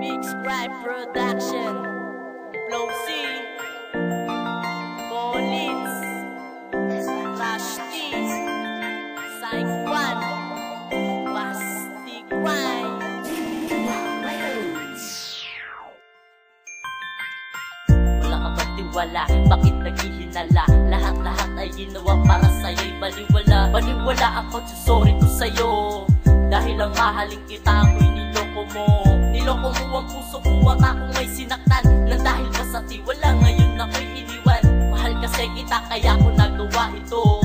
Big Scribe Production, Flow C, Collins, Rush T, Psych 1, Basti Grind. Wala ka ba't tiwala? Bakit naghihinala? Lahat-lahat ay ginawa para sa'yo'y baliwala. Baliwala ako, sorry ko sa'yo. Dahil ang mahaling kita ako'y niloko mo. Niloko mo ang puso ko at akong may sinaktan. Nang dahil ka sa tiwala, ngayon ako'y iniwan. Mahal kasi kita kaya ko nagawa ito.